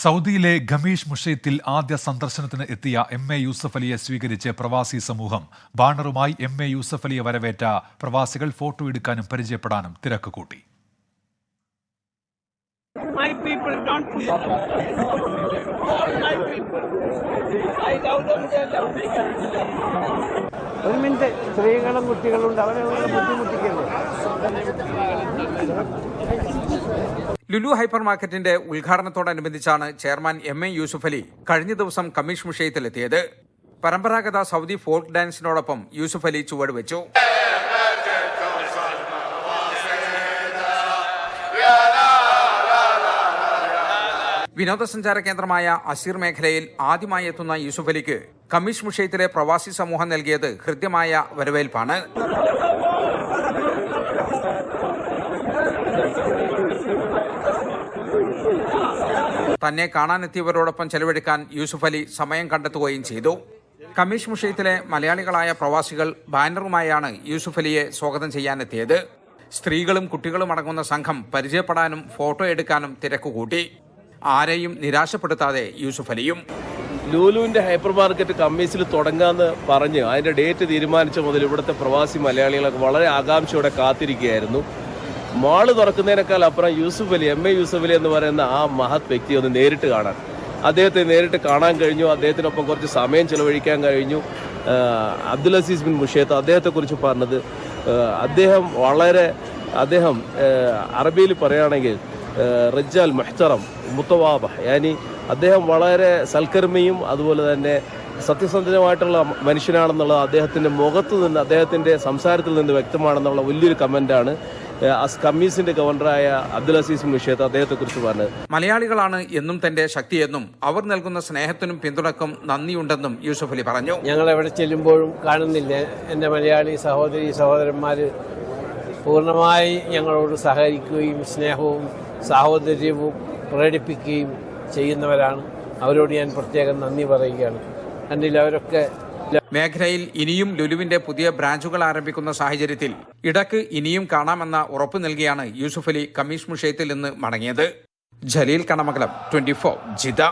സൗദിയിലെ ഖമീഷ് മുഷയത്തിൽ ആദ്യ സന്ദർശനത്തിന് എത്തിയ എം.എ. യൂസഫ് അലിയെ സ്വീകരിച്ച് പ്രവാസി സമൂഹം. ബാനറുമായി എം.എ. യൂസഫ് അലിയെ വരവേറ്റ പ്രവാസികൾ ഫോട്ടോ എടുക്കാനും പരിചയപ്പെടാനും തിരക്ക് കൂട്ടി. ഒരു മിനിറ്റ്, സ്ത്രീകളും കുട്ടികളും അവരെ ബുദ്ധിമുട്ടിക്കല്ലേ. ലുലു ഹൈപ്പർ മാർക്കറ്റിന്റെ ഉദ്ഘാടനത്തോടനുബന്ധിച്ചാണ് ചെയർമാൻ എം.എ. യൂസഫ് അലി കഴിഞ്ഞ ദിവസം ഖമീഷ് മുഷയത്തിലെത്തിയത്. പരമ്പരാഗത സൗദി ഫോൾക്ക് ഡാൻസിനോടൊപ്പം യൂസഫ് അലി ചുവടുവെച്ചു. വിനോദസഞ്ചാര കേന്ദ്രമായ അസീർ മേഖലയിൽ ആദ്യമായി എത്തുന്ന യൂസഫ് അലിക്ക് ഖമീഷ് മുഷയത്തിലെ പ്രവാസി സമൂഹം നൽകിയത് ഹൃദ്യമായ വരവേൽപ്പാണ്. തന്നെ കാണാനെത്തിയവരോടൊപ്പം ചെലവഴിക്കാൻ യൂസഫ് അലി സമയം കണ്ടെത്തുകയും ചെയ്തു. ഖമീഷ് മുഷയത്തിലെ മലയാളികളായ പ്രവാസികൾ ബാനറുമായാണ് യൂസഫ് അലിയെ സ്വാഗതം ചെയ്യാനെത്തിയത്. സ്ത്രീകളും കുട്ടികളും അടങ്ങുന്ന സംഘം പരിചയപ്പെടാനും ഫോട്ടോ എടുക്കാനും തിരക്കുകൂട്ടി. ആരെയും നിരാശപ്പെടുത്താതെ യൂസഫ് അലിയും. ലുലുവിന്റെ ഹൈപ്പർ മാർക്കറ്റ് ഖമീസിൽ തുടങ്ങാന്ന് പറഞ്ഞ് അതിന്റെ ഡേറ്റ് തീരുമാനിച്ച മുതൽ ഇവിടുത്തെ പ്രവാസി മലയാളികളൊക്കെ വളരെ ആകാംക്ഷയോടെ കാത്തിരിക്കുകയായിരുന്നു. മാള് തുറക്കുന്നതിനേക്കാൾ അപ്പുറം യൂസഫ് അലി, എം.എ. യൂസഫ് അലി എന്ന് പറയുന്ന ആ മഹത് വ്യക്തിയെ ഒന്ന് നേരിട്ട് കാണാൻ, അദ്ദേഹത്തെ നേരിട്ട് കാണാൻ കഴിഞ്ഞു. അദ്ദേഹത്തിനൊപ്പം കുറച്ച് സമയം ചെലവഴിക്കാൻ കഴിഞ്ഞു. അബ്ദുൽ അസീസ് ബിൻ മുഷയത്ത് അദ്ദേഹത്തെക്കുറിച്ച് പറഞ്ഞത്, അദ്ദേഹം അറബിയിൽ പറയുകയാണെങ്കിൽ റജ്ജാൽ മുഹ്തറം മുത്തവാബ, യാനി അദ്ദേഹം വളരെ സൽക്കർമ്മിയും അതുപോലെ തന്നെ സത്യസന്ധമായിട്ടുള്ള മനുഷ്യനാണെന്നുള്ളത് അദ്ദേഹത്തിൻ്റെ മുഖത്ത് നിന്ന്, അദ്ദേഹത്തിൻ്റെ സംസാരത്തിൽ നിന്ന് വ്യക്തമാണെന്നുള്ള വലിയൊരു കമൻ്റാണ് ഖമീസിന്റെ ഗവർണറായ അബ്ദുൽ അസീസ് മുഷയത്ത് അദ്ദേഹത്തെക്കുറിച്ച് പറഞ്ഞത്. മലയാളികളാണ് എന്നും തന്റെ ശക്തിയെന്നും അവർ നൽകുന്ന സ്നേഹത്തിനും പിന്തുണക്കും നന്ദിയുണ്ടെന്നും യൂസഫ് അലി പറഞ്ഞു. ഞങ്ങൾ എവിടെ ചെല്ലുമ്പോഴും കാണുന്നില്ല, എൻ്റെ മലയാളി സഹോദരന്മാർ പൂർണ്ണമായി ഞങ്ങളോട് സഹകരിക്കുകയും സ്നേഹവും സാഹോദര്യവും പ്രകടിപ്പിക്കുകയും ചെയ്യുന്നവരാണ്. അവരോട് ഞാൻ പ്രത്യേകം നന്ദി പറയുകയാണ്. കണ്ടില്ല, അവരൊക്കെ മേഖലയിൽ ഇനിയും ലുലുവിന്റെ പുതിയ ബ്രാഞ്ചുകൾ ആരംഭിക്കുന്ന സാഹചര്യത്തിൽ ഇടക്ക് ഇനിയും കാണാമെന്ന ഉറപ്പ് നൽകിയാണ് യൂസഫ് അലി ഖമീഷ് മുഷയത്തിൽ നിന്ന് മടങ്ങിയത്. ജലീൽ കണമംഗലം, 24 ജിദ്ദ.